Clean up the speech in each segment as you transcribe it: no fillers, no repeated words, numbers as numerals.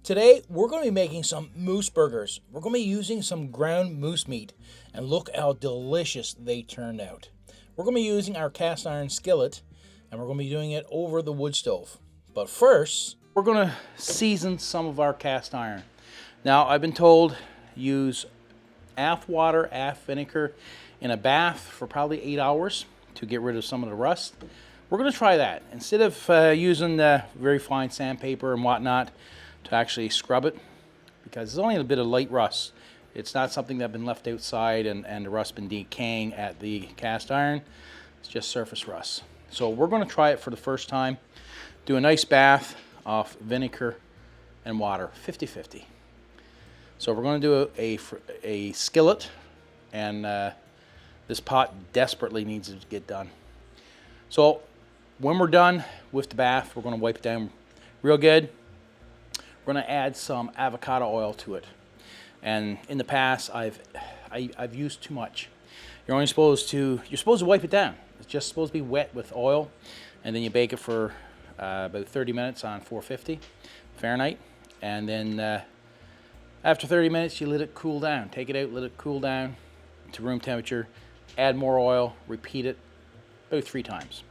Today, we're going to be making some moose burgers. We're going to be using some ground moose meat, and look how delicious they turned out. We're going to be using our cast iron skillet, and we're going to be doing it over the wood stove. But first, we're going to season some of our cast iron. Now, I've been told use half water, half vinegar in a bath for probably 8 hours to get rid of some of the rust. We're going to try that. Instead of using the very fine sandpaper and whatnot to actually scrub it, because there's only a bit of light rust. It's not something that's been left outside and the rust been decaying at the cast iron. It's just surface rust. So we're going to try it for the first time. Do a nice bath of vinegar and water, 50-50. So we're going to do a skillet, and this pot desperately needs to get done. So when we're done with the bath, we're going to wipe it down real good. We're going to add some avocado oil to it. And in the past, I've used too much. You're supposed to wipe it down. It's just supposed to be wet with oil, and then you bake it for about 30 minutes on 450 Fahrenheit, and then after 30 minutes, you let it cool down. Take it out, let it cool down to room temperature. Add more oil. Repeat it about 3 times.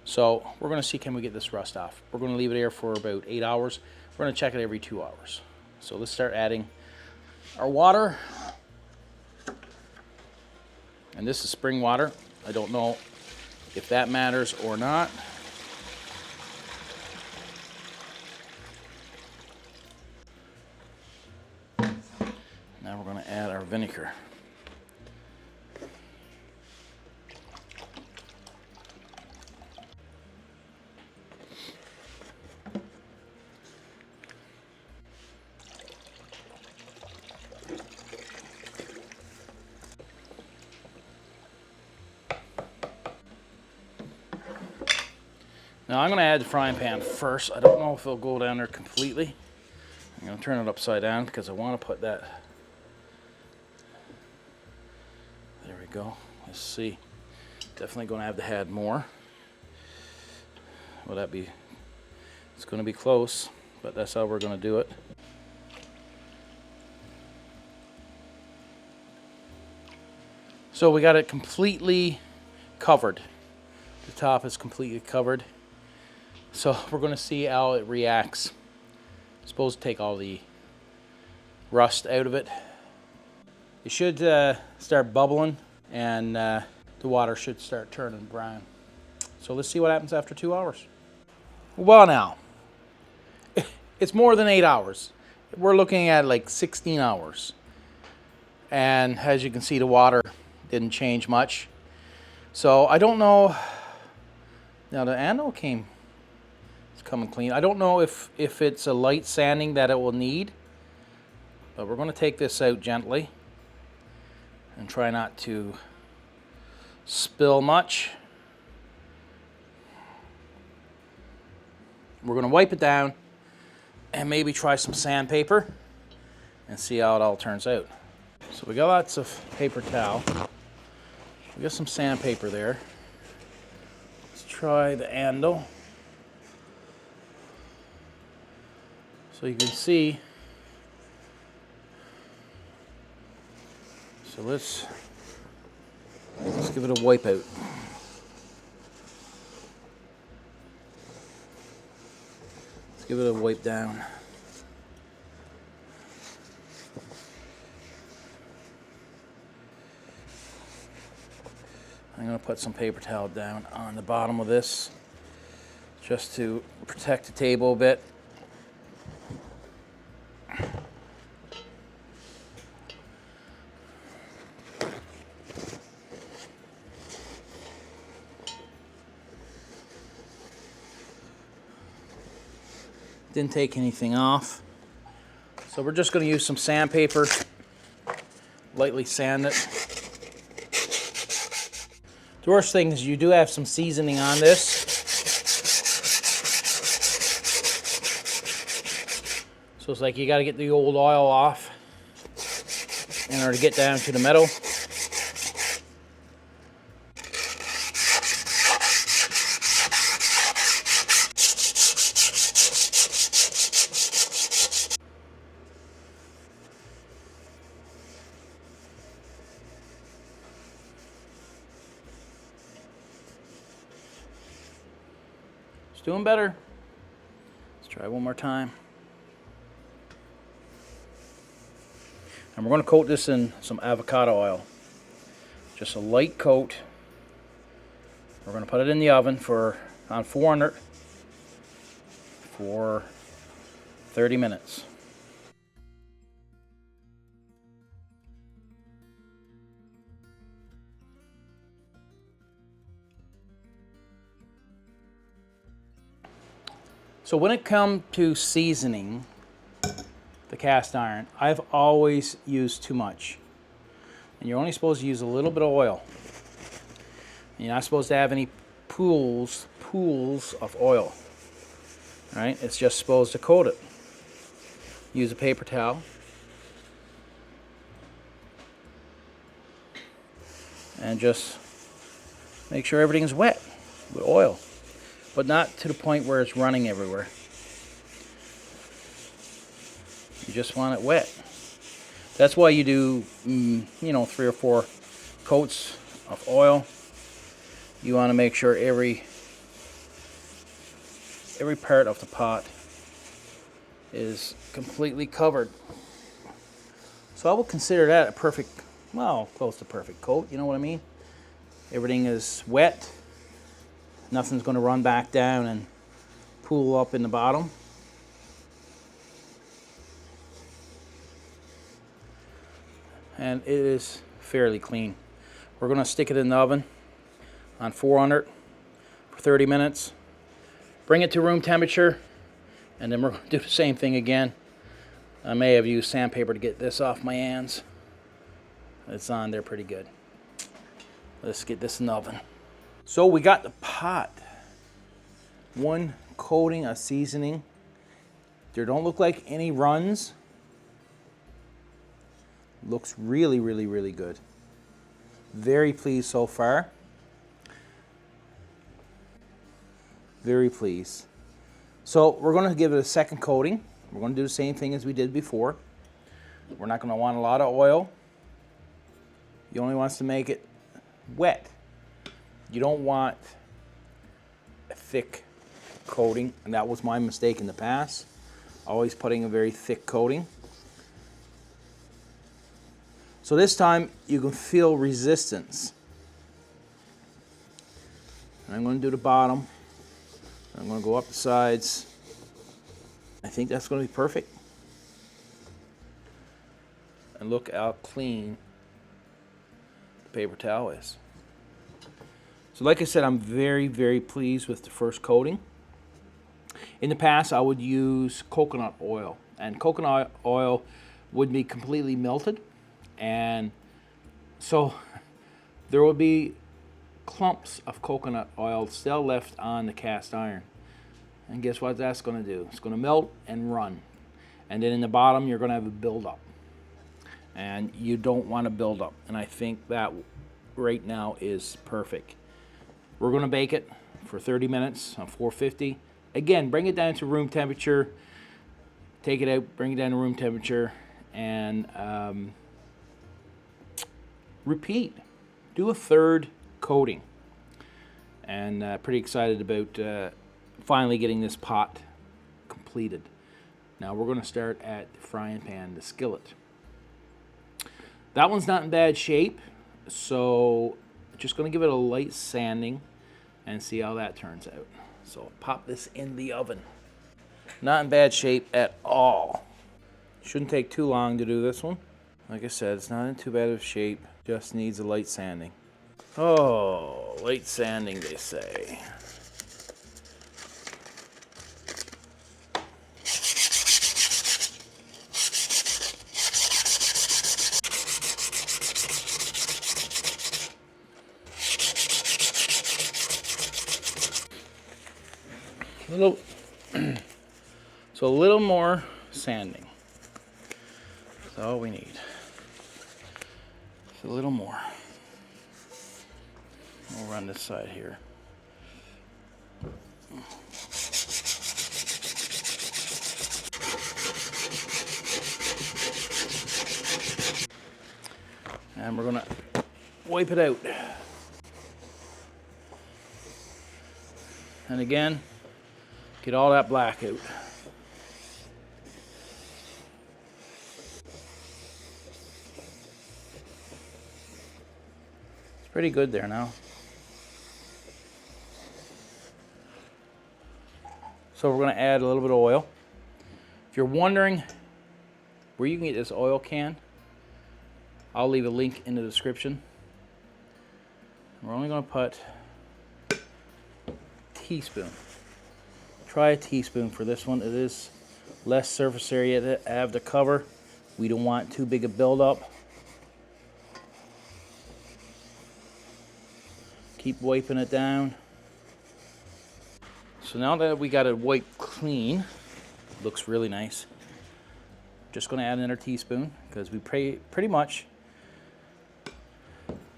So we're going to see, can we get this rust off. We're going to leave it here for about 8 hours. We're going to check it every 2 hours. So let's start adding our water. And this is spring water. I don't know if that matters or not. Now we're going to add our vinegar. Now I'm going to add the frying pan first. I don't know if it'll go down there completely. I'm going to turn it upside down because I want to put that. There we go. Let's see. Definitely going to have to add more. Will that be? It's going to be close, but that's how we're going to do it. So we got it completely covered. The top is completely covered. So we're going to see how it reacts. I'm supposed to take all the rust out of it. It should start bubbling, and the water should start turning brown. So let's see what happens after 2 hours. Well, now, it's more than 8 hours. We're looking at like 16 hours. And as you can see, the water didn't change much. So I don't know. Now the anvil it's coming clean. I don't know if it's a light sanding that it will need, but we're going to take this out gently and try not to spill much. We're going to wipe it down and maybe try some sandpaper and see how it all turns out. So we got lots of paper towel. We got some sandpaper there. Let's try the anvil. So you can see. So let's give it a wipe out. Let's give it a wipe down. I'm going to put some paper towel down on the bottom of this just to protect the table a bit. Didn't take anything off. So we're just going to use some sandpaper, lightly sand it. The worst thing is you do have some seasoning on this. So it's like you got to get the old oil off in order to get down to the metal. doing better. Let's try one more time. And we're going to coat this in some avocado oil. Just a light coat. We're going to put it in the oven on 400 for 30 minutes. So when it comes to seasoning the cast iron, I've always used too much. And you're only supposed to use a little bit of oil. And you're not supposed to have any pools of oil. Right? It's just supposed to coat it. Use a paper towel. And just make sure everything's wet with oil. But not to the point where it's running everywhere. You just want it wet. That's why you do, 3 or 4 coats of oil. You want to make sure every part of the pot is completely covered. So I will consider that a perfect, close to perfect coat. You know what I mean? Everything is wet. Nothing's going to run back down and pool up in the bottom. And it is fairly clean. We're going to stick it in the oven on 400 for 30 minutes. Bring it to room temperature, and then we're going to do the same thing again. I may have used sandpaper to get this off my hands. It's on there pretty good. Let's get this in the oven. So we got the pot. One coating of seasoning. There don't look like any runs. Looks really, really, really good. Very pleased so far. Very pleased. So we're going to give it a second coating. We're going to do the same thing as we did before. We're not going to want a lot of oil. You only want to make it wet. You don't want a thick coating, and that was my mistake in the past. Always putting a very thick coating. So this time you can feel resistance. And I'm going to do the bottom. I'm going to go up the sides. I think that's going to be perfect. And look how clean the paper towel is. So like I said, I'm very, very pleased with the first coating. In the past, I would use coconut oil. And coconut oil would be completely melted. And so there would be clumps of coconut oil still left on the cast iron. And guess what that's going to do? It's going to melt and run. And then in the bottom, you're going to have a buildup. And you don't want to build up. And I think that right now is perfect. We're going to bake it for 30 minutes on 450. Again, bring it down to room temperature. Take it out, bring it down to room temperature, and repeat. Do a third coating. And pretty excited about finally getting this pot completed. Now we're going to start at the frying pan, the skillet. That one's not in bad shape, so just going to give it a light sanding and see how that turns out. So pop this in the oven. Not in bad shape at all. Shouldn't take too long to do this one. Like I said, it's not in too bad of shape. Just needs a light sanding. Oh, light sanding, they say. So a little more sanding. That's all we need. Just a little more. We'll run this side here. And we're gonna wipe it out. And again, Get all that black out. It's pretty good there now. So we're going to add a little bit of oil. If you're wondering where you can get this oil can, I'll leave a link in the description. We're only going to put a teaspoon. Try a teaspoon for this one. It is less surface area to have to cover. We don't want too big a buildup. Keep wiping it down. So now that we got it wiped clean, looks really nice. Just going to add another teaspoon because we pretty much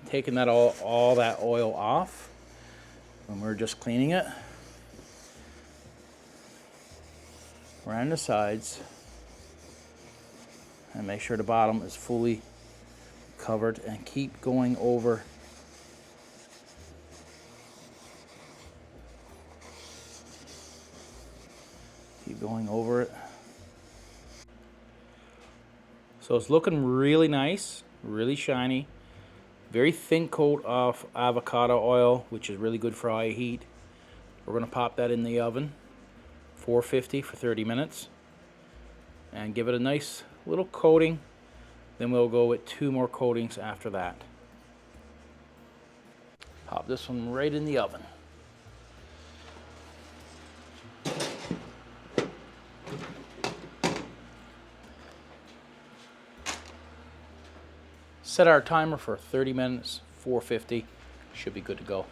taking that all that oil off when we're just cleaning it. Around the sides and make sure the bottom is fully covered and keep going over. Keep going over it. So it's looking really nice, really shiny. Very thin coat of avocado oil, which is really good for eye heat. We're going to pop that in the oven, 450 for 30 minutes. And give it a nice little coating. Then we'll go with 2 more coatings after that. Pop this one right in the oven. Set our timer for 30 minutes, 450. Should be good to go.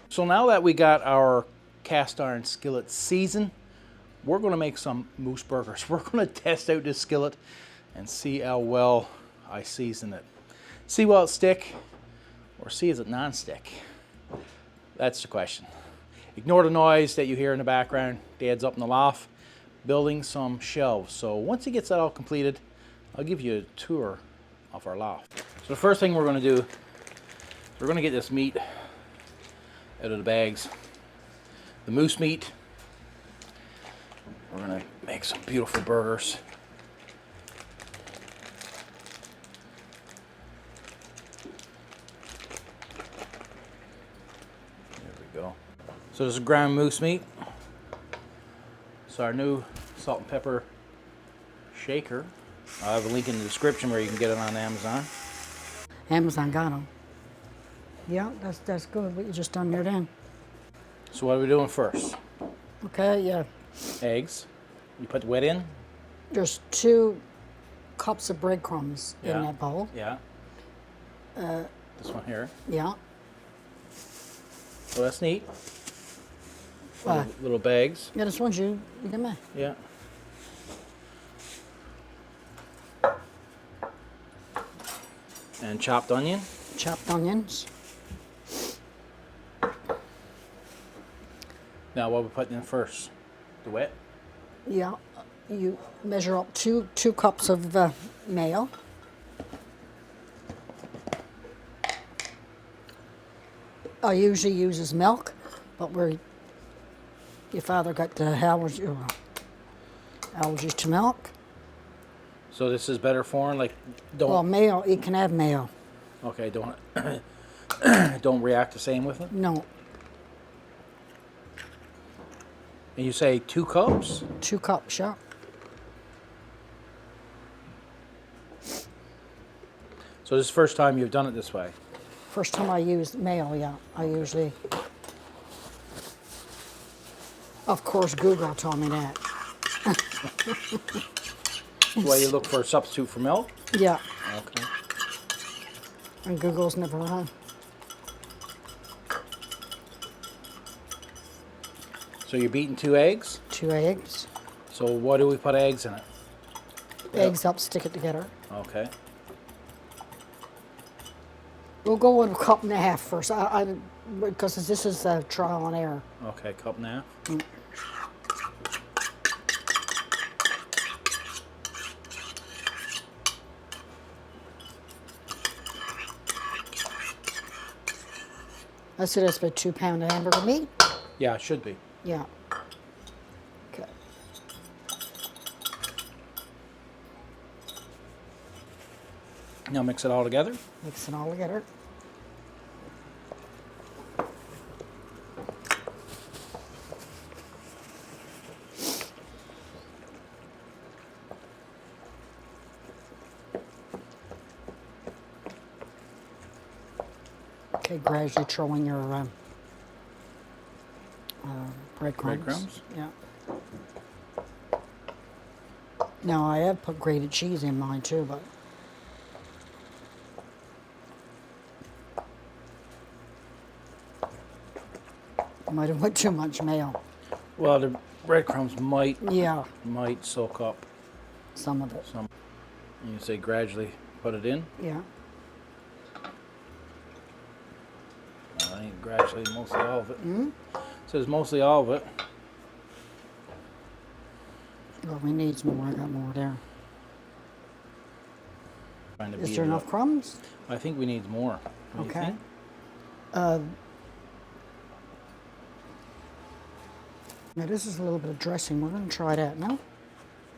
So now that we got our cast iron skillet seasoned, we're going to make some moose burgers. We're going to test out this skillet and see how well I season it. See will it stick or see is it non-stick? That's the question. Ignore the noise that you hear in the background. Dad's up in the loft building some shelves. So once he gets that all completed, I'll give you a tour of our loft. So the first thing we're going to do, we're going to get this meat out of the bags. The moose meat. We're gonna make some beautiful burgers. There we go. So this is ground moose meat. It's our new salt and pepper shaker. I'll have a link in the description where you can get it on Amazon. Amazon got them. Yeah, that's good. What you just done there then. So what are we doing first? Okay, yeah. Eggs. You put the wet in? There's 2 cups of breadcrumbs in that bowl. Yeah. This one here. Yeah. Oh, that's neat. Little bags. Yeah, this one's you get me. Yeah. And chopped onion. Chopped onions. Now what are we putting in first? The wet? Yeah. You measure up two cups of mayo. I usually uses milk, but your father got the allergies to milk. So this is better for him? Like, don't... Well, mayo, you can have mayo. Okay, don't... don't react the same with it? No. And you say 2 cups? 2 cups, yeah. So this is the first time you've done it this way? First time I used mayo, yeah. I usually... Of course, Google told me that. Why you look for a substitute for milk? Yeah. Okay. And Google's never wrong. So you're beating 2 eggs. 2 eggs. So why do we put eggs in it? Eggs up, stick it together. Okay. We'll go with a cup and a half first, because this is a trial and error. Okay, cup and a half. I said that's about 2 pounds of hamburger meat. Yeah, it should be. Yeah. Okay. Now mix it all together. Mix it all together. Okay, gradually throw in your breadcrumbs. Breadcrumbs? Yeah. Now I have put grated cheese in mine too, but I might have put too much mayo. Well, the breadcrumbs might Yeah, soak up some of it. some. You say gradually put it in. Yeah. I think gradually mostly all of it. It says mostly all of it. Well, we need some more. I got more there. Trying to Is beat there it enough up. crumbs? I think we need more. What do you Okay. think? Now this is a little bit of dressing. We're going to try that now.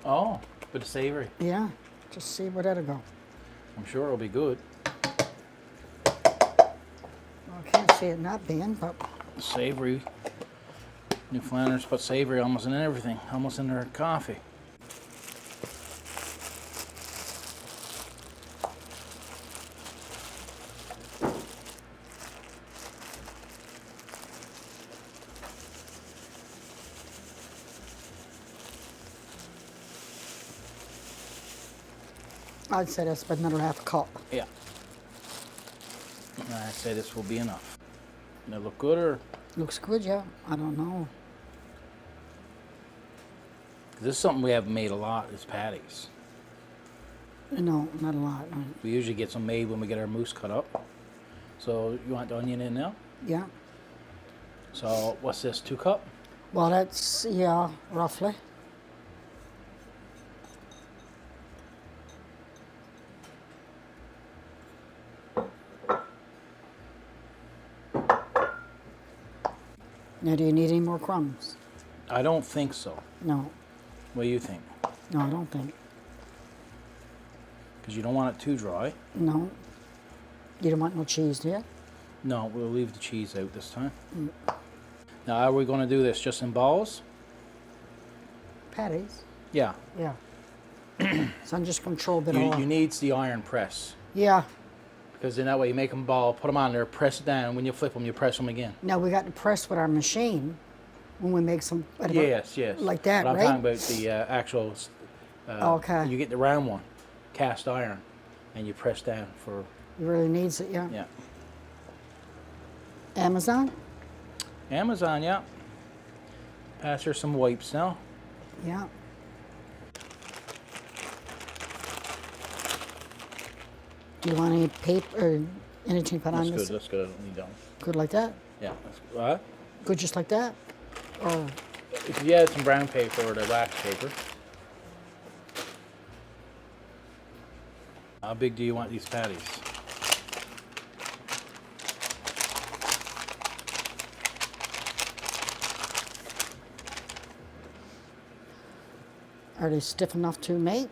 Oh, bit of savory. Yeah, just see where that'll go. I'm sure it'll be good. I can't see it not being, but Savory. Newfoundlanders put savory almost in everything, almost in their coffee. I'd say that's about another half cup. Yeah. I'd say this will be enough. They look good, or Looks good, yeah. I don't know. this is something we haven't made a lot, is patties. No, not a lot. We usually get some made when we get our moose cut up. So you want the onion in now? Yeah. So what's this, 2 cup? Well, that's, yeah, roughly. Now, do you need any more crumbs? I don't think so. No, What do you think? no, I don't think. Because you don't want it too dry. No. You don't want no cheese, do you? No, we'll leave the cheese out this time. Now, are we going to do this just in balls? Patties? Yeah. Yeah. So I'm just going to throw a bit of You need the iron press. Yeah. Because in that way you make them ball, put them on there, press it down. When you flip them, you press them again. Now, we got to press with our machine when we make some. Yes, yes. Like that, but I'm right? talking about the actual. Okay. You get the round one, cast iron, and you press down for. It really needs it, yeah. Yeah. Amazon? Amazon, yeah. Pass her some wipes now. Yeah. Do you want any paper or anything put on That's this? good. That's good. You don't. Good like that? Yeah. That's good. What? Good just like that? Or If you add some brown paper or the wax paper. How big do you want these patties? are they stiff enough to make?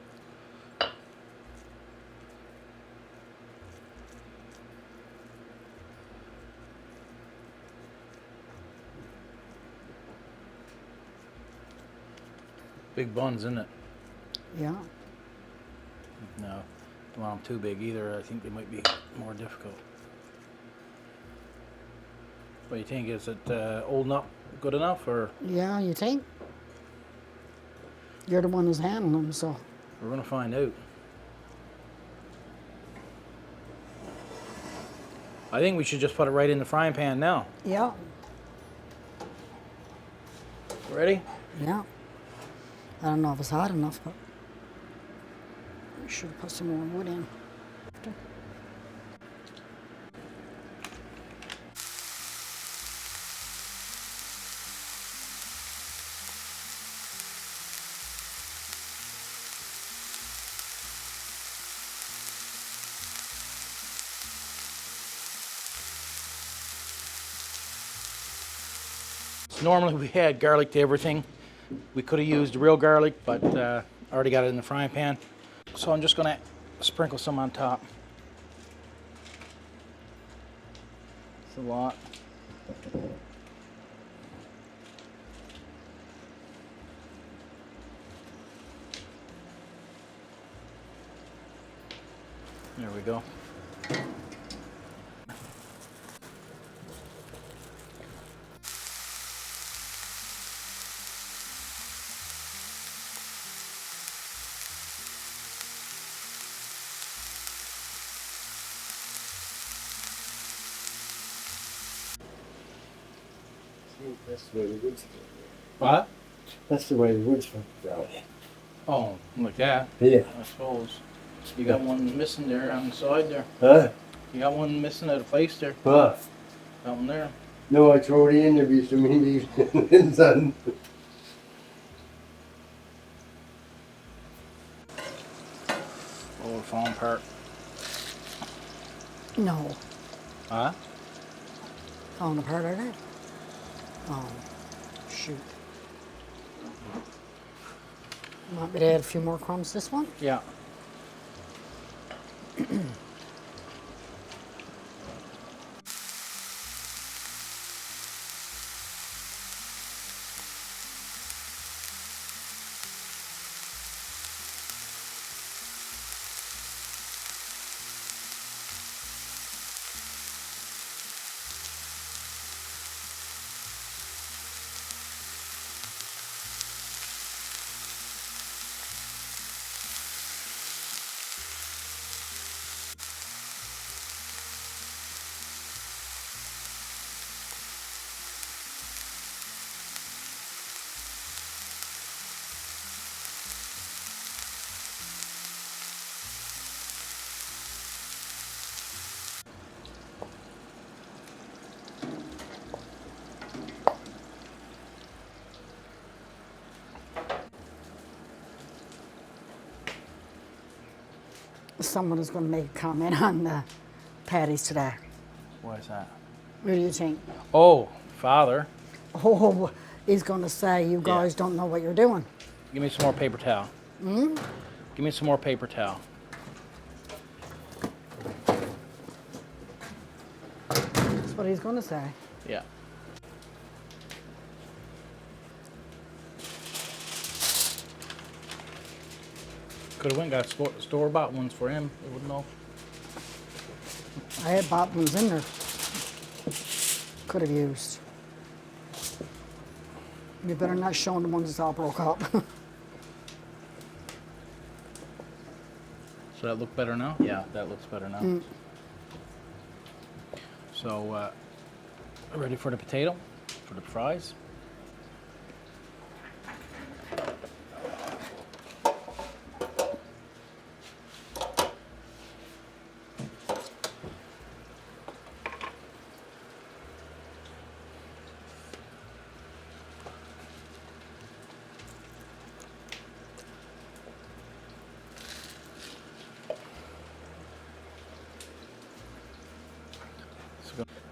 Big buns, isn't it? Yeah. No. Don't want them too big either. I think they might be more difficult. What do you think? Is it old enough, good enough, or Yeah, you think? You're the one who's handling them, so. we're gonna find out? I think we should just put it right in the frying pan now. Yeah. Ready? Yeah. I don't know if it's hot enough, but we should put some more wood in. Normally we add garlic to everything. We could have used real garlic, but I already got it in the frying pan. So I'm just gonna sprinkle some on top. It's a lot. There we go. That's the way the wood's from. What? That's the way the wood's from. Oh, like that? Yeah. I suppose. You got one missing there on the side there. Huh? You got one missing at a place there. Huh? That one there. No, I throw it in there because to me the sun. Oh, it's falling apart. No. Huh? Falling apart, are they? Oh, shoot. Want me to add a few more crumbs this one? Yeah. Someone is going to make a comment on the patties today. What is that? What do you think? Oh, Father. Oh, he's going to say you guys don't know what you're doing. Give me some more paper towel. Hmm? Give me some more paper towel. That's what he's going to say. Yeah. Could have went and got store-bought ones for him. He wouldn't know. I had bought ones in there. Could have used. You better not show them the ones that's all broke up. So that look better now? Yeah, that looks better now. So, ready for the potato? For the fries?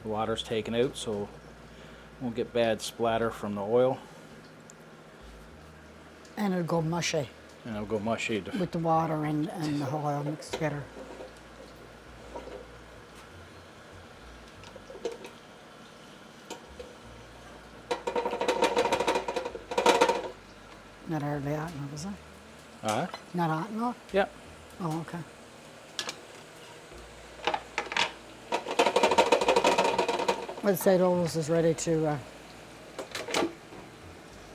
The water's taken out, so won't get bad splatter from the oil, And it'll go mushy and it'll go mushy. with the water and the whole oil mixed together. Not hardly hot enough, is it? Not hot enough? Yep. Oh, okay. Let's say Dolos is ready to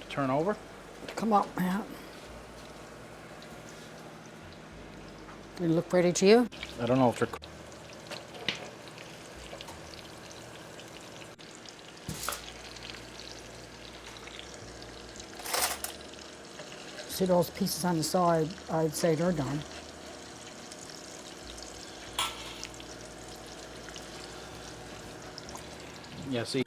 Turn over. come up. Yeah. They look ready to you? I don't know if they're. See those pieces on the side, I'd say they're done. Yeah, see.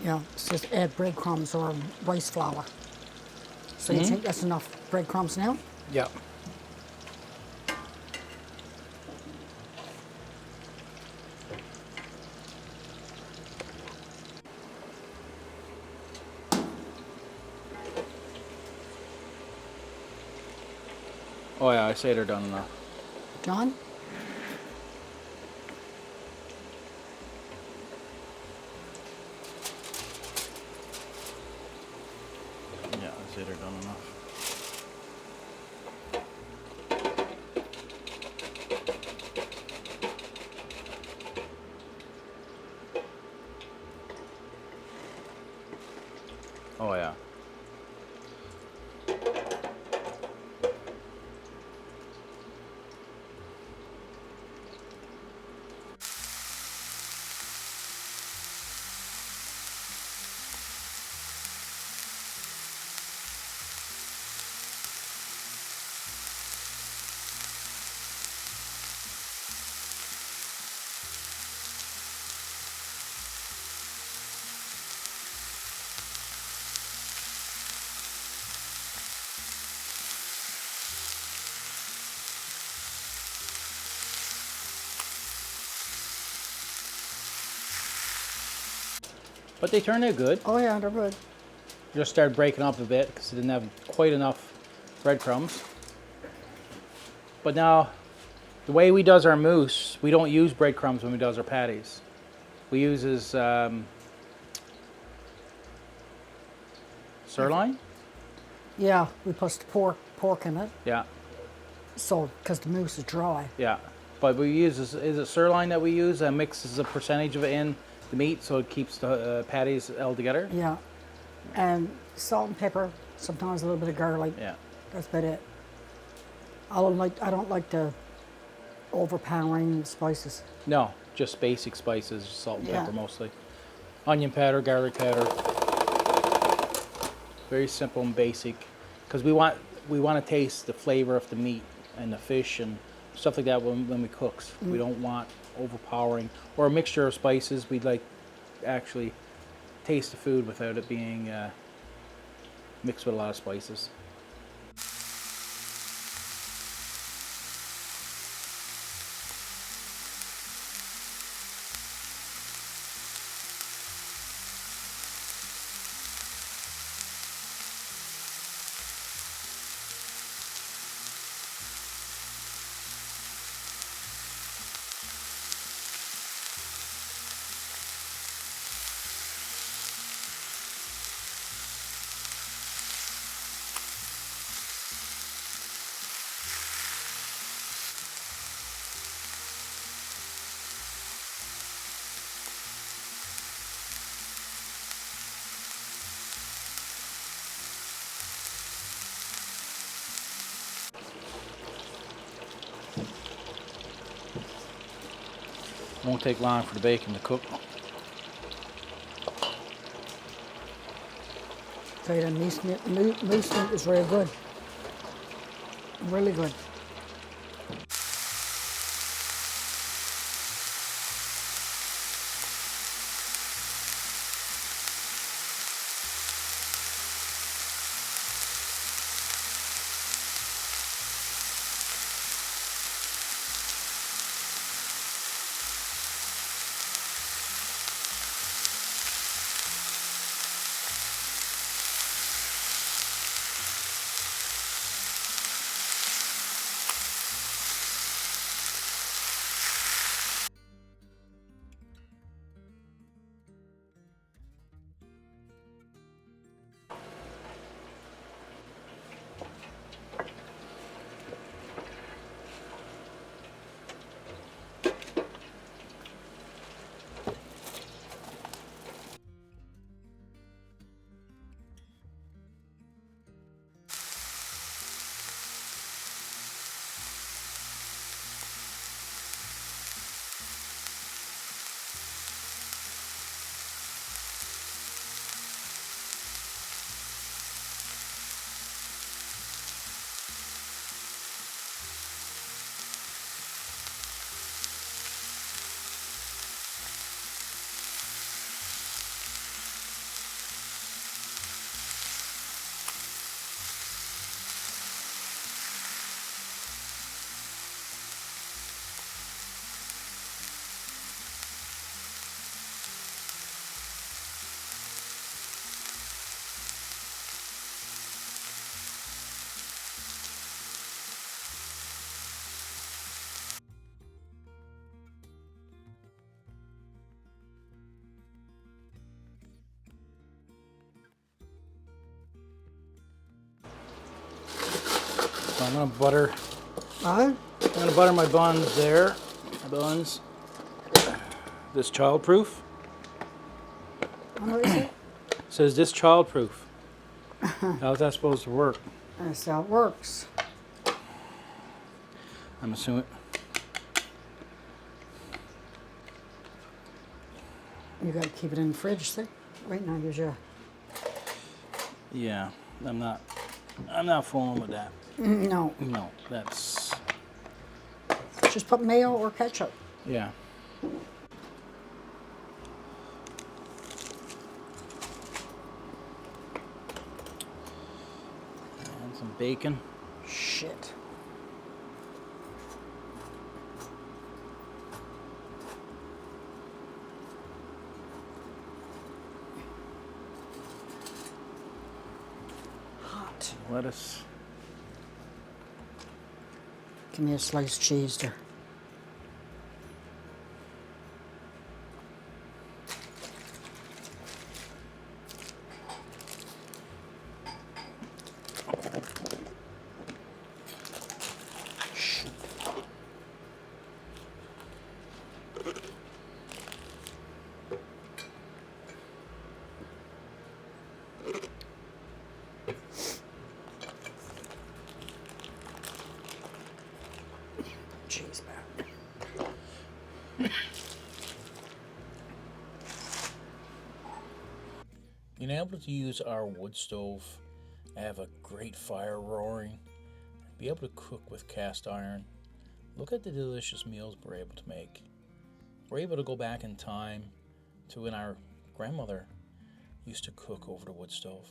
Yeah, it says add breadcrumbs or rice flour. So you think that's enough breadcrumbs now? Yeah. Oh yeah, I say they're done enough. Done? Yeah, I say they're done enough. Oh yeah. But they turned out good. Oh yeah, they're good. Just started breaking up a bit because it didn't have quite enough breadcrumbs. But now, the way we does our mousse, we don't use breadcrumbs when we does our patties. We uses sirloin. Yeah, we put the pork in it, Yeah, so because the mousse is dry. yeah. But we use is it sirloin that we use and mixes a percentage of it in the meat so it keeps the patties all together. Yeah, and salt and pepper. Sometimes a little bit of garlic. Yeah. That's about it. I don't like the overpowering spices. No, just basic spices, salt and Yeah. pepper mostly. Onion powder, garlic powder. Very simple and basic, because we want to taste the flavor of the meat and the fish and stuff like that when we cooks. We don't want overpowering or a mixture of spices. We'd like actually taste the food without it being mixed with a lot of spices. Won't take long for the bacon to cook. Tell you, the moose meat is really good. Really good. I'm gonna butter. Huh? I'm gonna butter my buns there. My buns. This childproof. I know what you said. Says this childproof. How's that supposed to work? That's how it works. I'm assuming. You got to keep it in the fridge, see? Right now, here's your... Yeah, I'm not fooling with that. No, No, that's, just put mayo or ketchup. yeah. And some bacon. Shit. Hot. Lettuce. Give me a sliced cheese there. Cheese back. Being able to use our wood stove, have a great fire roaring, be able to cook with cast iron. Look at the delicious meals we're able to make. We're able to go back in time to when our grandmother used to cook over the wood stove.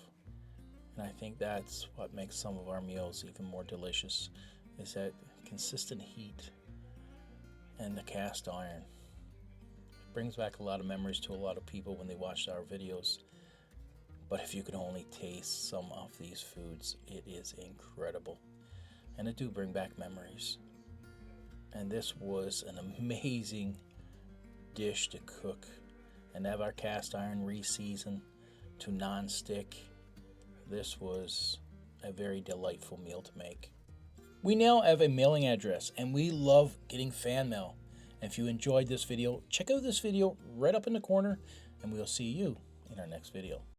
And I think that's what makes some of our meals even more delicious, is that consistent heat and the cast iron. It brings back a lot of memories to a lot of people when they watch our videos. But if you could only taste some of these foods, it is incredible. And it do bring back memories. And this was an amazing dish to cook and have our cast iron re-season to non-stick. This was a very delightful meal to make. We now have a mailing address and we love getting fan mail. And if you enjoyed this video, check out this video right up in the corner and we'll see you in our next video.